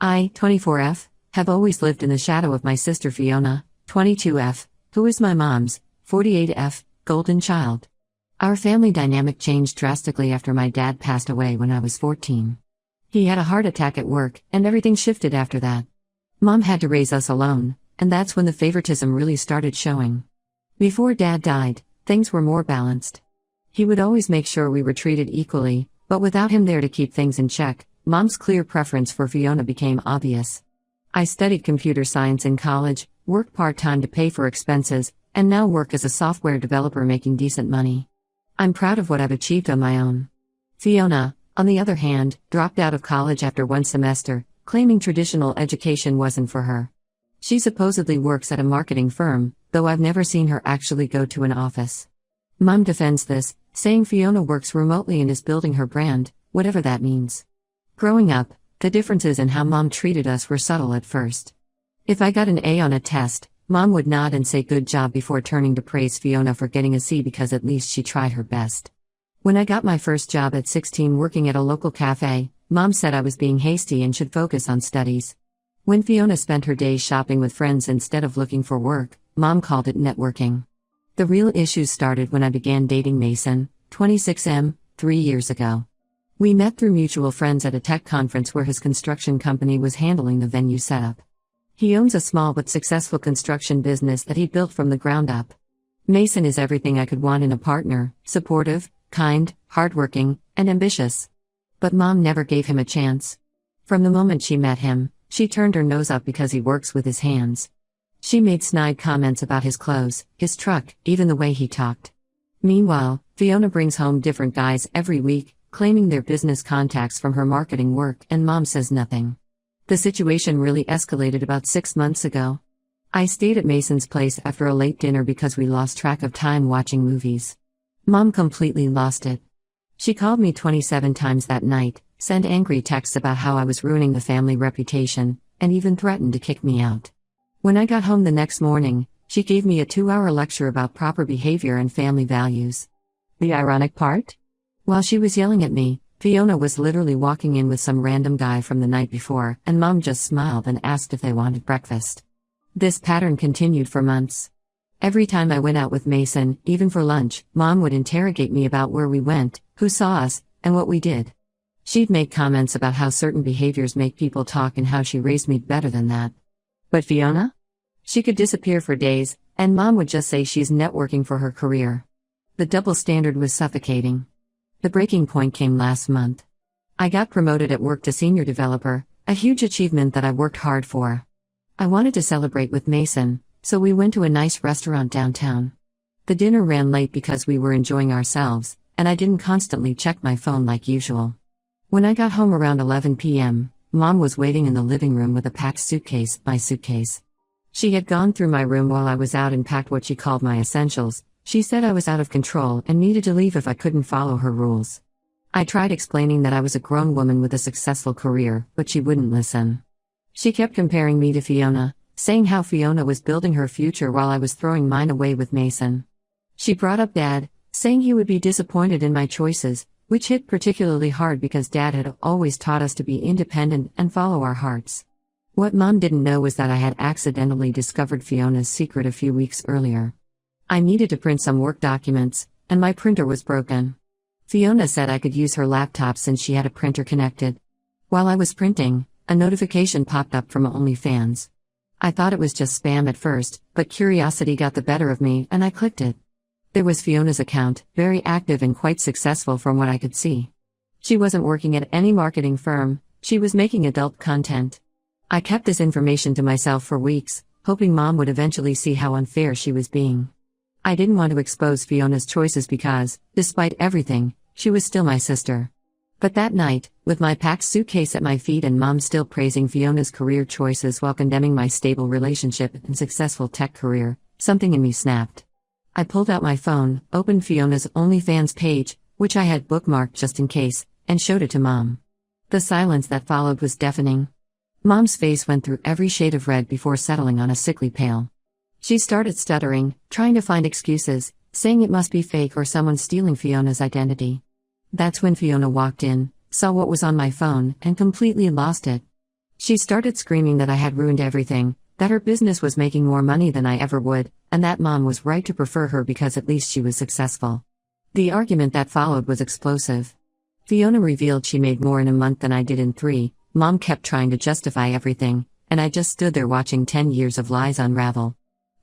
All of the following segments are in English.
I, 24F, have always lived in the shadow of my sister Fiona, 22F, who is my mom's, 48F, golden child. Our family dynamic changed drastically after my dad passed away when I was 14. He had a heart attack at work, and everything shifted after that. Mom had to raise us alone, and that's when the favoritism really started showing. Before Dad died, things were more balanced. He would always make sure we were treated equally, but without him there to keep things in check, Mom's clear preference for Fiona became obvious. I studied computer science in college, worked part-time to pay for expenses, and now work as a software developer making decent money. I'm proud of what I've achieved on my own. Fiona, on the other hand, dropped out of college after one semester, claiming traditional education wasn't for her. She supposedly works at a marketing firm, though I've never seen her actually go to an office. Mom defends this, saying Fiona works remotely and is building her brand, whatever that means. Growing up, the differences in how Mom treated us were subtle at first. If I got an A on a test, Mom would nod and say good job before turning to praise Fiona for getting a C because at least she tried her best. When I got my first job at 16 working at a local cafe, Mom said I was being hasty and should focus on studies. When Fiona spent her days shopping with friends instead of looking for work, Mom called it networking. The real issues started when I began dating Mason, 26M, 3 years ago. We met through mutual friends at a tech conference where his construction company was handling the venue setup. He owns a small but successful construction business that he built from the ground up. Mason is everything I could want in a partner: supportive, kind, hardworking, and ambitious. But Mom never gave him a chance. From the moment she met him, she turned her nose up because he works with his hands. She made snide comments about his clothes, his truck, even the way he talked. Meanwhile, Fiona brings home different guys every week, claiming their business contacts from her marketing work, and Mom says nothing. The situation really escalated about 6 months ago. I stayed at Mason's place after a late dinner because we lost track of time watching movies. Mom completely lost it. She called me 27 times that night, sent angry texts about how I was ruining the family reputation, and even threatened to kick me out. When I got home the next morning, she gave me a 2-hour lecture about proper behavior and family values. The ironic part? While she was yelling at me, Fiona was literally walking in with some random guy from the night before, and Mom just smiled and asked if they wanted breakfast. This pattern continued for months. Every time I went out with Mason, even for lunch, Mom would interrogate me about where we went, who saw us, and what we did. She'd make comments about how certain behaviors make people talk and how she raised me better than that. But Fiona? She could disappear for days, and Mom would just say she's networking for her career. The double standard was suffocating. The breaking point came last month. I got promoted at work to senior developer, a huge achievement that I worked hard for. I wanted to celebrate with Mason, so we went to a nice restaurant downtown. The dinner ran late because we were enjoying ourselves, and I didn't constantly check my phone like usual. When I got home around 11 p.m., Mom was waiting in the living room with a packed suitcase, my suitcase. She had gone through my room while I was out and packed what she called my essentials. She said I was out of control and needed to leave if I couldn't follow her rules. I tried explaining that I was a grown woman with a successful career, but she wouldn't listen. She kept comparing me to Fiona, saying how Fiona was building her future while I was throwing mine away with Mason. She brought up Dad, saying he would be disappointed in my choices, which hit particularly hard because Dad had always taught us to be independent and follow our hearts. What Mom didn't know was that I had accidentally discovered Fiona's secret a few weeks earlier. I needed to print some work documents, and my printer was broken. Fiona said I could use her laptop since she had a printer connected. While I was printing, a notification popped up from OnlyFans. I thought it was just spam at first, but curiosity got the better of me and I clicked it. There was Fiona's account, very active and quite successful from what I could see. She wasn't working at any marketing firm, she was making adult content. I kept this information to myself for weeks, hoping Mom would eventually see how unfair she was being. I didn't want to expose Fiona's choices because, despite everything, she was still my sister. But that night, with my packed suitcase at my feet and Mom still praising Fiona's career choices while condemning my stable relationship and successful tech career, something in me snapped. I pulled out my phone, opened Fiona's OnlyFans page, which I had bookmarked just in case, and showed it to Mom. The silence that followed was deafening. Mom's face went through every shade of red before settling on a sickly pale. She started stuttering, trying to find excuses, saying it must be fake or someone stealing Fiona's identity. That's when Fiona walked in, saw what was on my phone, and completely lost it. She started screaming that I had ruined everything, that her business was making more money than I ever would, and that Mom was right to prefer her because at least she was successful. The argument that followed was explosive. Fiona revealed she made more in a month than I did in 3, Mom kept trying to justify everything, and I just stood there watching 10 years of lies unravel.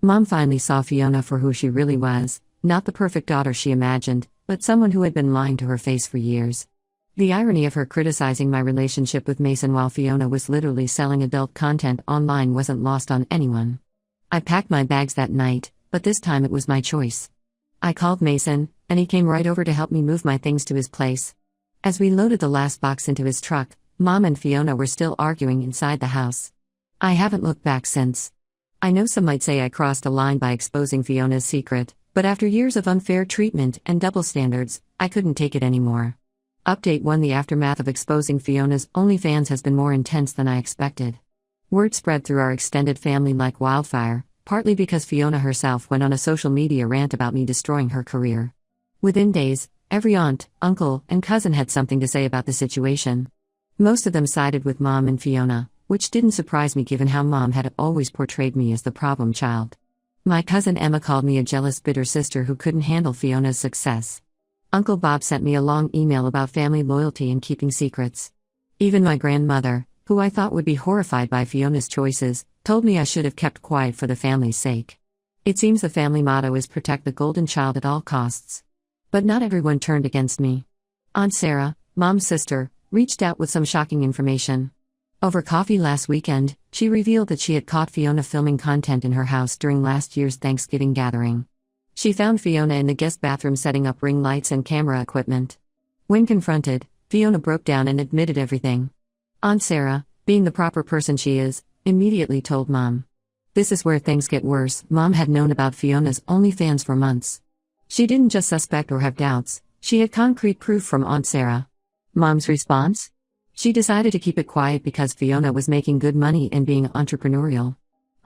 Mom finally saw Fiona for who she really was, not the perfect daughter she imagined, but someone who had been lying to her face for years. The irony of her criticizing my relationship with Mason while Fiona was literally selling adult content online wasn't lost on anyone. I packed my bags that night, but this time it was my choice. I called Mason, and he came right over to help me move my things to his place. As we loaded the last box into his truck, Mom and Fiona were still arguing inside the house. I haven't looked back since. I know some might say I crossed a line by exposing Fiona's secret, but after years of unfair treatment and double standards, I couldn't take it anymore. Update 1: The aftermath of exposing Fiona's OnlyFans has been more intense than I expected. Word spread through our extended family like wildfire, partly because Fiona herself went on a social media rant about me destroying her career. Within days, every aunt, uncle, and cousin had something to say about the situation. Most of them sided with Mom and Fiona, which didn't surprise me given how Mom had always portrayed me as the problem child. My cousin Emma called me a jealous, bitter sister who couldn't handle Fiona's success. Uncle Bob sent me a long email about family loyalty and keeping secrets. Even my grandmother, who I thought would be horrified by Fiona's choices, told me I should have kept quiet for the family's sake. It seems the family motto is protect the golden child at all costs. But not everyone turned against me. Aunt Sarah, Mom's sister, reached out with some shocking information. Over coffee last weekend, she revealed that she had caught Fiona filming content in her house during last year's Thanksgiving gathering. She found Fiona in the guest bathroom setting up ring lights and camera equipment. When confronted, Fiona broke down and admitted everything. Aunt Sarah, being the proper person she is, immediately told Mom. This is where things get worse. Mom had known about Fiona's OnlyFans for months. She didn't just suspect or have doubts, she had concrete proof from Aunt Sarah. Mom's response? She decided to keep it quiet because Fiona was making good money and being entrepreneurial.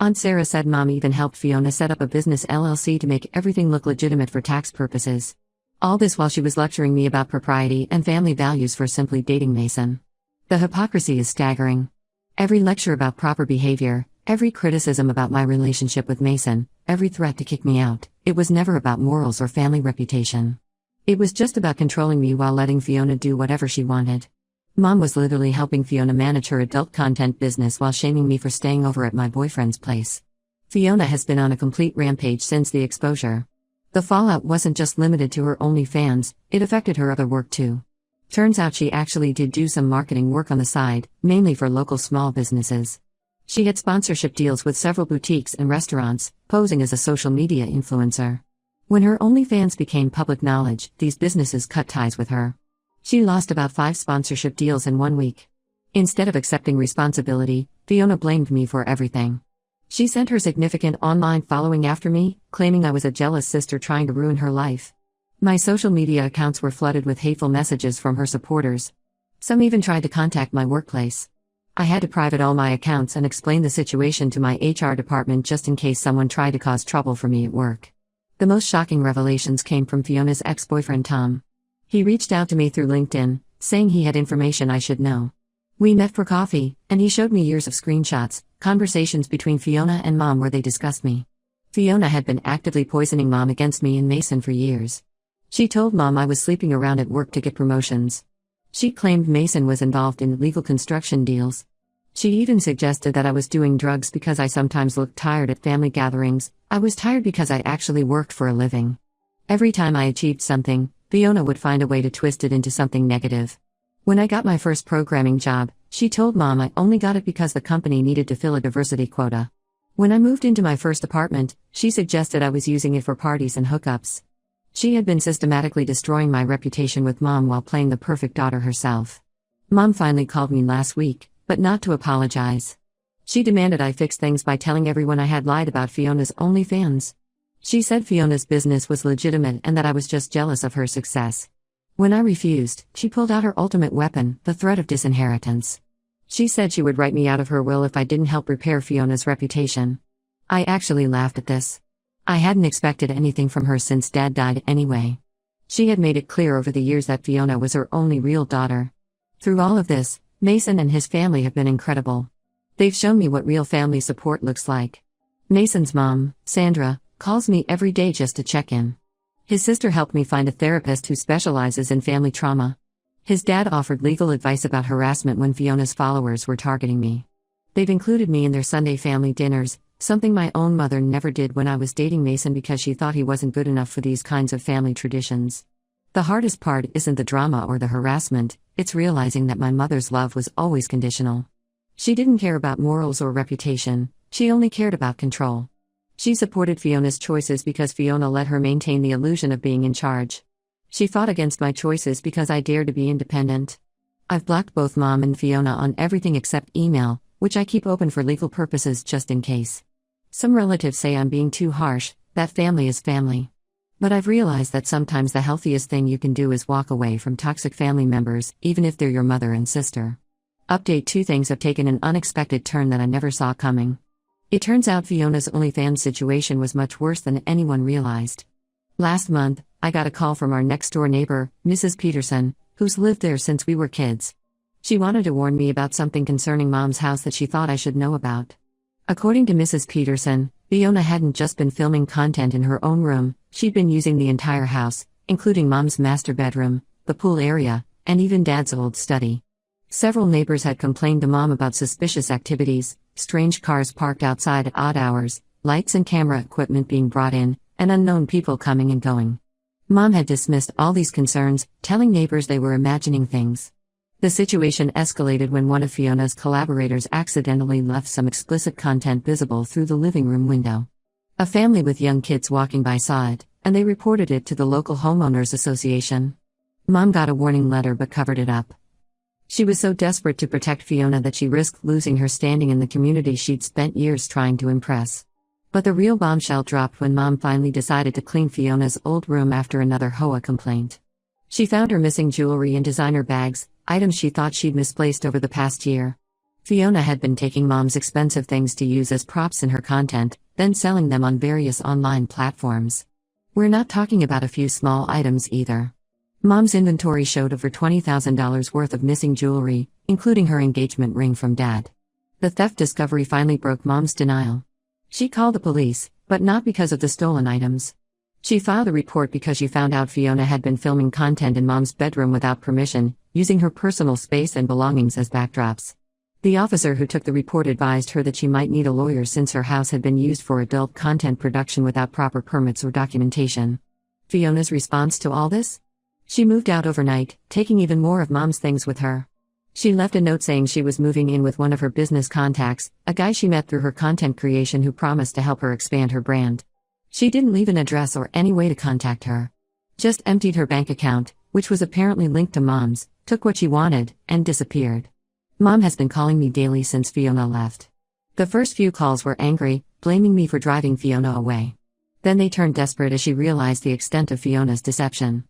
Aunt Sarah said Mom even helped Fiona set up a business LLC to make everything look legitimate for tax purposes. All this while she was lecturing me about propriety and family values for simply dating Mason. The hypocrisy is staggering. Every lecture about proper behavior, every criticism about my relationship with Mason, every threat to kick me out, it was never about morals or family reputation. It was just about controlling me while letting Fiona do whatever she wanted. Mom was literally helping Fiona manage her adult content business while shaming me for staying over at my boyfriend's place. Fiona has been on a complete rampage since the exposure. The fallout wasn't just limited to her OnlyFans, it affected her other work too. Turns out she actually did do some marketing work on the side, mainly for local small businesses. She had sponsorship deals with several boutiques and restaurants, posing as a social media influencer. When her OnlyFans became public knowledge, these businesses cut ties with her. She lost about 5 sponsorship deals in 1 week. Instead of accepting responsibility, Fiona blamed me for everything. She sent her significant online following after me, claiming I was a jealous sister trying to ruin her life. My social media accounts were flooded with hateful messages from her supporters. Some even tried to contact my workplace. I had to private all my accounts and explain the situation to my HR department just in case someone tried to cause trouble for me at work. The most shocking revelations came from Fiona's ex-boyfriend Tom. He reached out to me through LinkedIn, saying he had information I should know. We met for coffee, and he showed me years of screenshots, conversations between Fiona and Mom where they discussed me. Fiona had been actively poisoning Mom against me and Mason for years. She told Mom I was sleeping around at work to get promotions. She claimed Mason was involved in illegal construction deals. She even suggested that I was doing drugs because I sometimes looked tired at family gatherings. I was tired because I actually worked for a living. Every time I achieved something, Fiona would find a way to twist it into something negative. When I got my first programming job, she told Mom I only got it because the company needed to fill a diversity quota. When I moved into my first apartment, she suggested I was using it for parties and hookups. She had been systematically destroying my reputation with Mom while playing the perfect daughter herself. Mom finally called me last week, but not to apologize. She demanded I fix things by telling everyone I had lied about Fiona's OnlyFans. She said Fiona's business was legitimate and that I was just jealous of her success. When I refused, she pulled out her ultimate weapon, the threat of disinheritance. She said she would write me out of her will if I didn't help repair Fiona's reputation. I actually laughed at this. I hadn't expected anything from her since Dad died anyway. She had made it clear over the years that Fiona was her only real daughter. Through all of this, Mason and his family have been incredible. They've shown me what real family support looks like. Mason's mom, Sandra, calls me every day just to check in. His sister helped me find a therapist who specializes in family trauma. His dad offered legal advice about harassment when Fiona's followers were targeting me. They've included me in their Sunday family dinners, something my own mother never did when I was dating Mason because she thought he wasn't good enough for these kinds of family traditions. The hardest part isn't the drama or the harassment, it's realizing that my mother's love was always conditional. She didn't care about morals or reputation, she only cared about control. She supported Fiona's choices because Fiona let her maintain the illusion of being in charge. She fought against my choices because I dared to be independent. I've blocked both Mom and Fiona on everything except email, which I keep open for legal purposes just in case. Some relatives say I'm being too harsh, that family is family. But I've realized that sometimes the healthiest thing you can do is walk away from toxic family members, even if they're your mother and sister. Update: 2 things have taken an unexpected turn that I never saw coming. It turns out Fiona's OnlyFans situation was much worse than anyone realized. Last month, I got a call from our next-door neighbor, Mrs. Peterson, who's lived there since we were kids. She wanted to warn me about something concerning Mom's house that she thought I should know about. According to Mrs. Peterson, Fiona hadn't just been filming content in her own room, she'd been using the entire house, including Mom's master bedroom, the pool area, and even Dad's old study. Several neighbors had complained to Mom about suspicious activities, strange cars parked outside at odd hours, lights and camera equipment being brought in, and unknown people coming and going. Mom had dismissed all these concerns, telling neighbors they were imagining things. The situation escalated when one of Fiona's collaborators accidentally left some explicit content visible through the living room window. A family with young kids walking by saw it, and they reported it to the local homeowners association. Mom got a warning letter but covered it up. She was so desperate to protect Fiona that she risked losing her standing in the community she'd spent years trying to impress. But the real bombshell dropped when Mom finally decided to clean Fiona's old room after another HOA complaint. She found her missing jewelry and designer bags, items she thought she'd misplaced over the past year. Fiona had been taking Mom's expensive things to use as props in her content, then selling them on various online platforms. We're not talking about a few small items either. Mom's inventory showed over $20,000 worth of missing jewelry, including her engagement ring from Dad. The theft discovery finally broke Mom's denial. She called the police, but not because of the stolen items. She filed a report because she found out Fiona had been filming content in Mom's bedroom without permission, using her personal space and belongings as backdrops. The officer who took the report advised her that she might need a lawyer since her house had been used for adult content production without proper permits or documentation. Fiona's response to all this? She moved out overnight, taking even more of Mom's things with her. She left a note saying she was moving in with one of her business contacts, a guy she met through her content creation who promised to help her expand her brand. She didn't leave an address or any way to contact her. Just emptied her bank account, which was apparently linked to Mom's, took what she wanted, and disappeared. Mom has been calling me daily since Fiona left. The first few calls were angry, blaming me for driving Fiona away. Then they turned desperate as she realized the extent of Fiona's deception.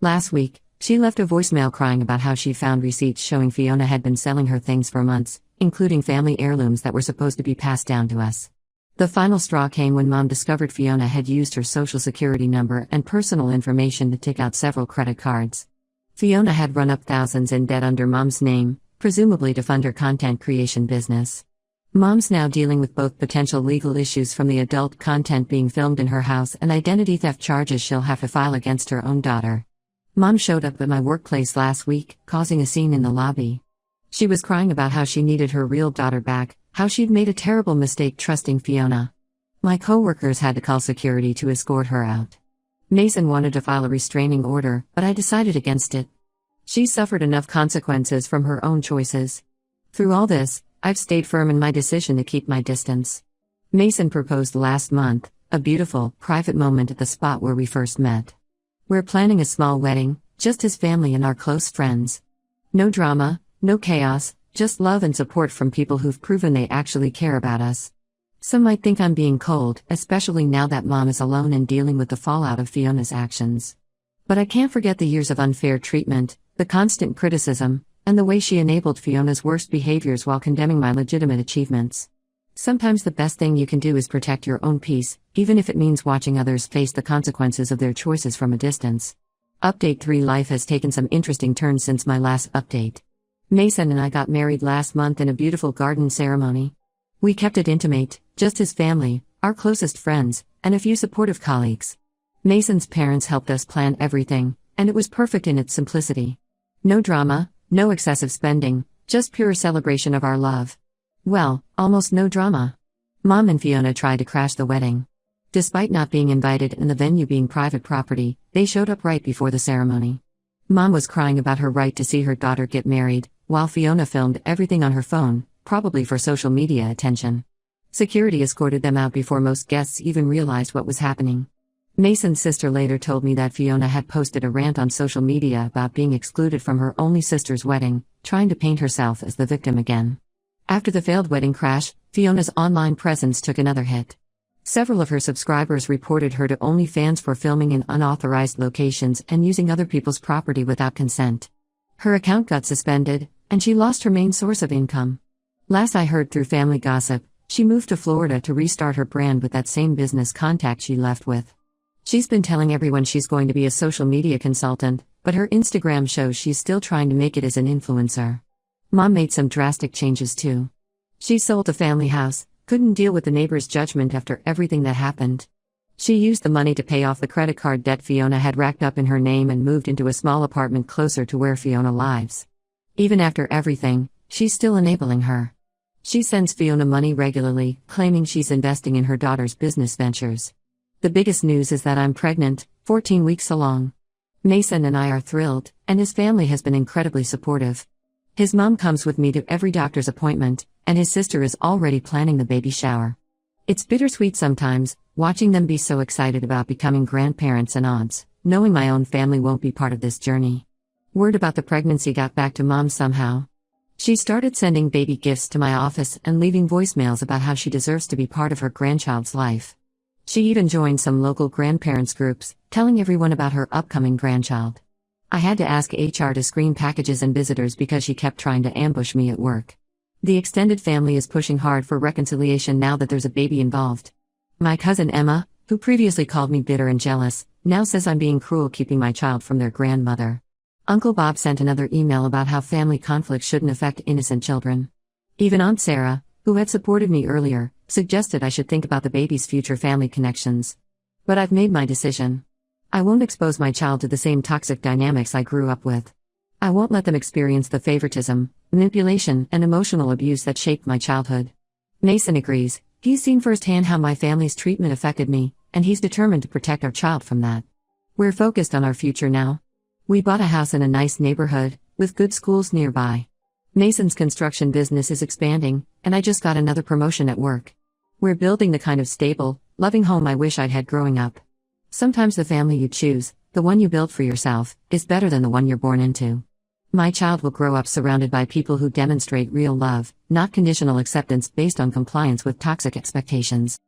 Last week, she left a voicemail crying about how she found receipts showing Fiona had been selling her things for months, including family heirlooms that were supposed to be passed down to us. The final straw came when Mom discovered Fiona had used her social security number and personal information to take out several credit cards. Fiona had run up thousands in debt under Mom's name, presumably to fund her content creation business. Mom's now dealing with both potential legal issues from the adult content being filmed in her house and identity theft charges she'll have to file against her own daughter. Mom showed up at my workplace last week, causing a scene in the lobby. She was crying about how she needed her real daughter back, how she'd made a terrible mistake trusting Fiona. My coworkers had to call security to escort her out. Mason wanted to file a restraining order, but I decided against it. She suffered enough consequences from her own choices. Through all this, I've stayed firm in my decision to keep my distance. Mason proposed last month, a beautiful, private moment at the spot where we first met. We're planning a small wedding, just his family and our close friends. No drama, no chaos, just love and support from people who've proven they actually care about us. Some might think I'm being cold, especially now that Mom is alone and dealing with the fallout of Fiona's actions. But I can't forget the years of unfair treatment, the constant criticism, and the way she enabled Fiona's worst behaviors while condemning my legitimate achievements. Sometimes the best thing you can do is protect your own peace, even if it means watching others face the consequences of their choices from a distance. Update 3: Life has taken some interesting turns since my last update. Mason and I got married last month in a beautiful garden ceremony. We kept it intimate, just his family, our closest friends, and a few supportive colleagues. Mason's parents helped us plan everything, and it was perfect in its simplicity. No drama, no excessive spending, just pure celebration of our love. Well, almost no drama. Mom and Fiona tried to crash the wedding. Despite not being invited and the venue being private property, they showed up right before the ceremony. Mom was crying about her right to see her daughter get married, while Fiona filmed everything on her phone, probably for social media attention. Security escorted them out before most guests even realized what was happening. Mason's sister later told me that Fiona had posted a rant on social media about being excluded from her only sister's wedding, trying to paint herself as the victim again. After the failed wedding crash, Fiona's online presence took another hit. Several of her subscribers reported her to OnlyFans for filming in unauthorized locations and using other people's property without consent. Her account got suspended, and she lost her main source of income. Last I heard through family gossip, she moved to Florida to restart her brand with that same business contact she left with. She's been telling everyone she's going to be a social media consultant, but her Instagram shows she's still trying to make it as an influencer. Mom made some drastic changes too. She sold the family house, couldn't deal with the neighbors' judgment after everything that happened. She used the money to pay off the credit card debt Fiona had racked up in her name and moved into a small apartment closer to where Fiona lives. Even after everything, she's still enabling her. She sends Fiona money regularly, claiming she's investing in her daughter's business ventures. The biggest news is that I'm pregnant, 14 weeks along. Mason and I are thrilled, and his family has been incredibly supportive. His mom comes with me to every doctor's appointment, and his sister is already planning the baby shower. It's bittersweet sometimes, watching them be so excited about becoming grandparents and aunts, knowing my own family won't be part of this journey. Word about the pregnancy got back to Mom somehow. She started sending baby gifts to my office and leaving voicemails about how she deserves to be part of her grandchild's life. She even joined some local grandparents groups, telling everyone about her upcoming grandchild. I had to ask HR to screen packages and visitors because she kept trying to ambush me at work. The extended family is pushing hard for reconciliation now that there's a baby involved. My cousin Emma, who previously called me bitter and jealous, now says I'm being cruel keeping my child from their grandmother. Uncle Bob sent another email about how family conflict shouldn't affect innocent children. Even Aunt Sarah, who had supported me earlier, suggested I should think about the baby's future family connections. But I've made my decision. I won't expose my child to the same toxic dynamics I grew up with. I won't let them experience the favoritism, manipulation, and emotional abuse that shaped my childhood. Mason agrees. He's seen firsthand how my family's treatment affected me, and he's determined to protect our child from that. We're focused on our future now. We bought a house in a nice neighborhood, with good schools nearby. Mason's construction business is expanding, and I just got another promotion at work. We're building the kind of stable, loving home I wish I'd had growing up. Sometimes the family you choose, the one you build for yourself, is better than the one you're born into. My child will grow up surrounded by people who demonstrate real love, not conditional acceptance based on compliance with toxic expectations.